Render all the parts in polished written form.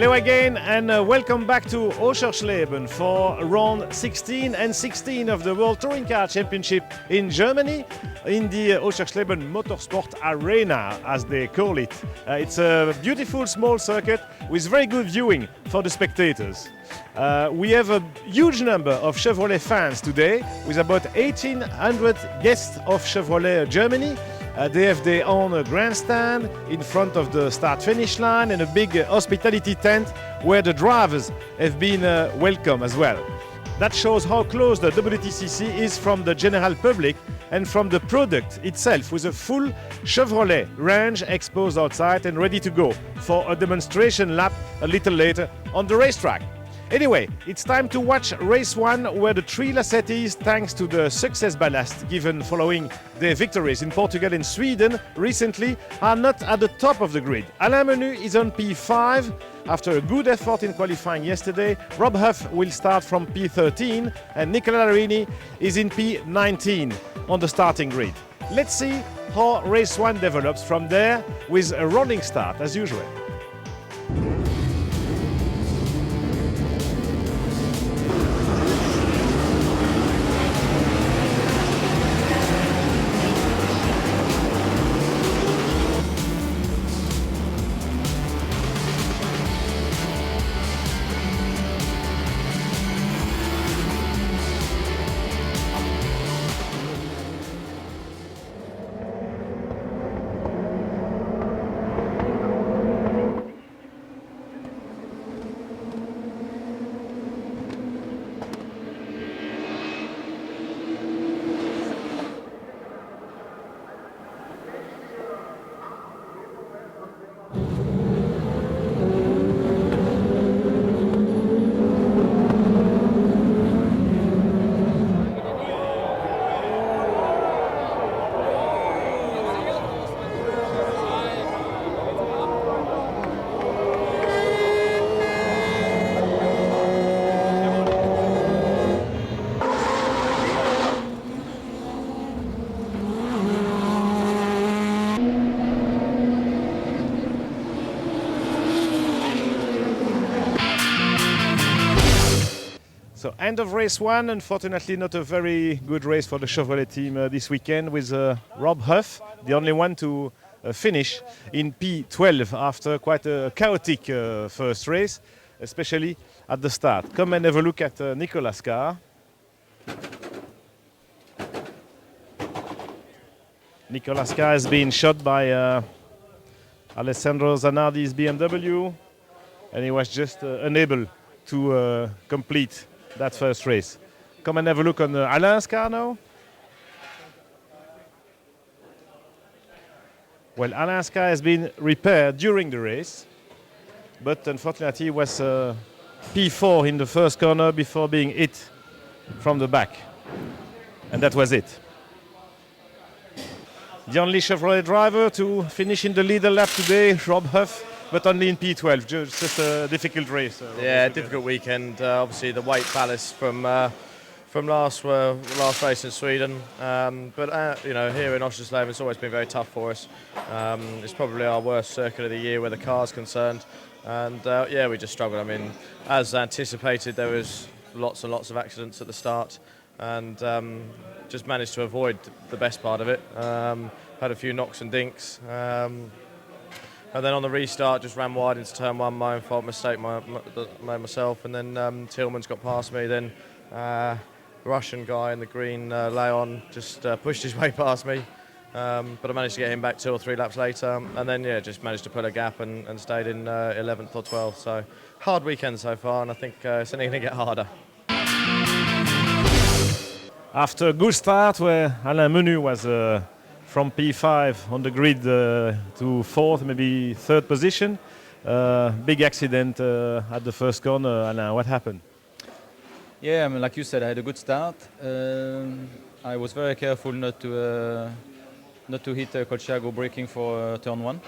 Hello again and welcome back to OSCHERSLEBEN for round 16 and 16 of the World Touring Car Championship in Germany in the OSCHERSLEBEN Motorsport Arena, as they call it. It's a beautiful small circuit with very good viewing for the spectators. We have a huge number of Chevrolet fans today, with about 1,800 guests of Chevrolet Germany. They have their own grandstand in front of the start-finish line and a big hospitality tent where the drivers have been welcome as well. That shows how close the WTCC is from the general public and from the product itself, with a full Chevrolet range exposed outside and ready to go for a demonstration lap a little later on the racetrack. Anyway, it's time to watch race 1, where the three Lassettis, thanks to the success ballast given following their victories in Portugal and Sweden recently, are not at the top of the grid. Alain Menu is on P5 after a good effort in qualifying yesterday. Rob Huff will start from P13 and Nicola Larini is in P19 on the starting grid. Let's see how race 1 develops from there, with a rolling start as usual. So end of race 1, unfortunately not a very good race for the Chevrolet team this weekend, with Rob Huff, the only one to finish in P12 after quite a chaotic first race, especially at the start. Come and have a look at Nicola's car. Nicola's car has been shot by Alessandro Zanardi's BMW, and he was just unable to complete that first race. Come and have a look on Alain's car now. Well, Alain's car has been repaired during the race, but unfortunately he was P4 in the first corner before being hit from the back. And that was it. The only Chevrolet driver to finish in the leader lap today, Rob Huff, but only in P12, just a difficult race. Yeah, difficult weekend. Obviously, the weight ballast from last race in Sweden. But you know, here in OSCHERSLEBEN, it's always been very tough for us. It's probably our worst circuit of the year where the car's concerned, and yeah, we just struggled. I mean, as anticipated, there was lots and lots of accidents at the start, and just managed to avoid the best part of it. Had a few knocks and dinks. And then on the restart, just ran wide into turn 1, my own fault, mistake made myself. And then Tillman's got past me. Then Russian guy in the green, Leon, just pushed his way past me. But I managed to get him back 2 or 3 laps later. And then, yeah, just managed to pull a gap and stayed in 11th or 12th. So hard weekend so far, and I think it's only going to get harder. After a good start where Alain Menu was from P5 on the grid to 4th, maybe 3rd position. Big accident at the first corner. Alain, what happened? Yeah, I mean, like you said, I had a good start. I was very careful not to hit Colchiago braking for turn 1.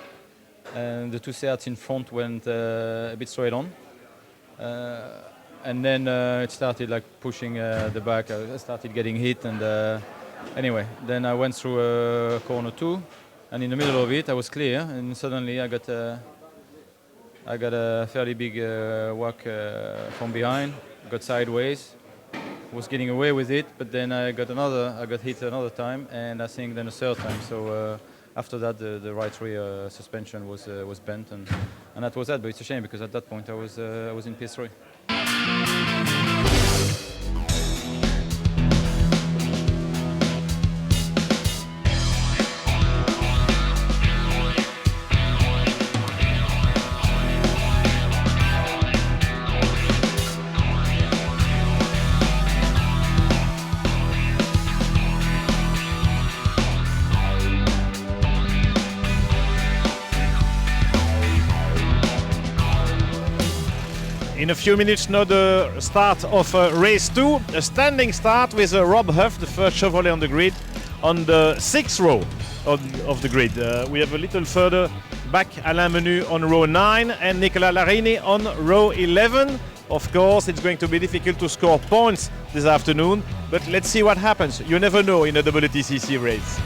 And the 2 Seats in front went a bit straight on. And then it started like pushing the back. I started getting hit, and anyway, then I went through corner 2, and in the middle of it I was clear, and suddenly I got I got a fairly big whack from behind, got sideways, was getting away with it, but then I got hit another time, and I think then a third time. So after that, the right rear suspension was bent, and that was that. But it's a shame because at that point I was in PS3. In a few minutes now the start of race 2, a standing start with Rob Huff, the first Chevrolet on the grid, on the 6th row of the grid. We have a little further back Alain Menu on row 9 and Nicolas Larini on row 11. Of course, it's going to be difficult to score points this afternoon, but let's see what happens. You never know in a WTCC race.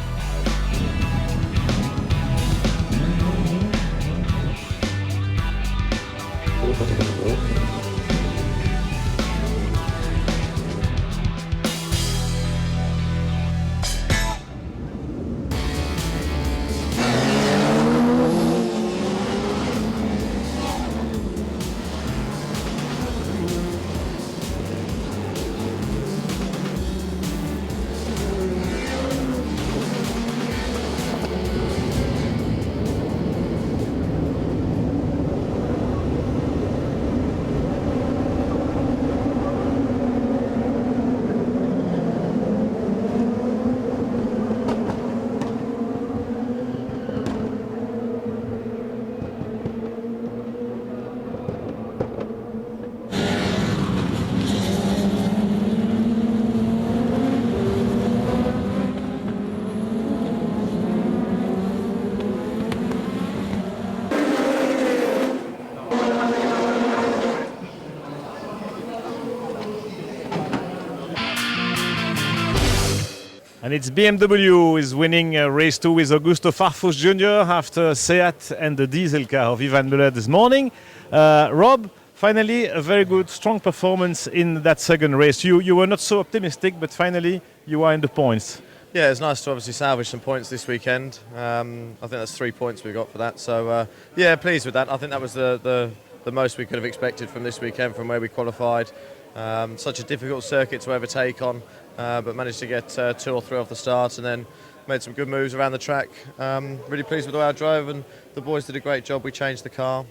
And it's BMW who is winning race 2 with Augusto Farfus Jr. after Seat and the diesel car of Ivan Müller this morning. Rob, finally a very good, strong performance in that second race. You were not so optimistic, but finally you are in the points. Yeah, it's nice to obviously salvage some points this weekend. I think that's 3 points we got for that. So yeah, pleased with that. I think that was the most we could have expected from this weekend, from where we qualified. Such a difficult circuit to overtake on, but managed to get 2 or 3 off the start and then made some good moves around the track. Really pleased with the way I drove, and the boys did a great job. We changed the car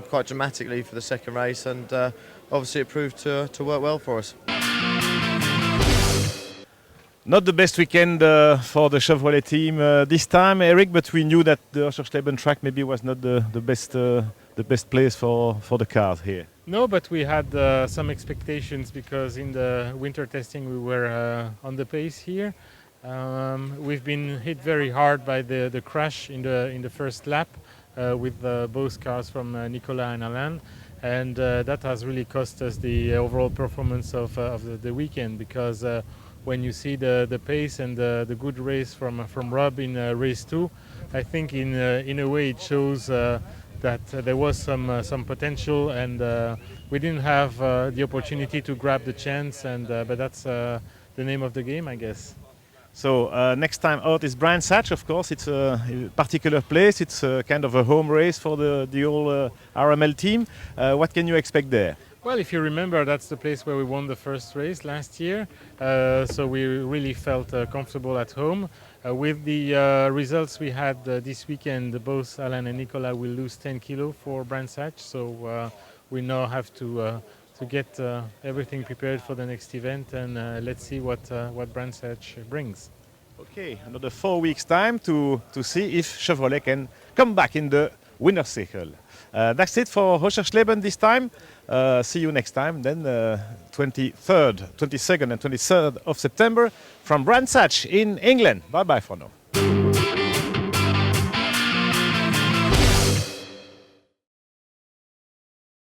quite dramatically for the second race, and obviously it proved to work well for us. Not the best weekend for the Chevrolet team this time, Eric, but we knew that the OSCHERSLEBEN track maybe was not the best place for the cars here. No, but we had some expectations because in the winter testing we were on the pace here. We've been hit very hard by the crash in the first lap with both cars from Nicolas and Alain, and that has really cost us the overall performance of the weekend, because when you see the pace and the good race from Rob in race 2, I think in a way it shows that there was some potential, and we didn't have the opportunity to grab the chance, and but that's the name of the game, I guess. So next time out is Brands Hatch, of course. It's a particular place. It's kind of a home race for the whole RML team. What can you expect there? Well, if you remember, that's the place where we won the first race last year. So we really felt comfortable at home. With the results we had this weekend, both Alain and Nicolas will lose 10 kilo for Brands Hatch. So we now have to get everything prepared for the next event, and let's see what Brands Hatch brings. Okay, another 4 weeks time to see if Chevrolet can come back in the winner's circle. That's it for OSCHERSLEBEN this time. See you next time, then 22nd and 23rd of September from Brands Hatch in England. Bye-bye for now.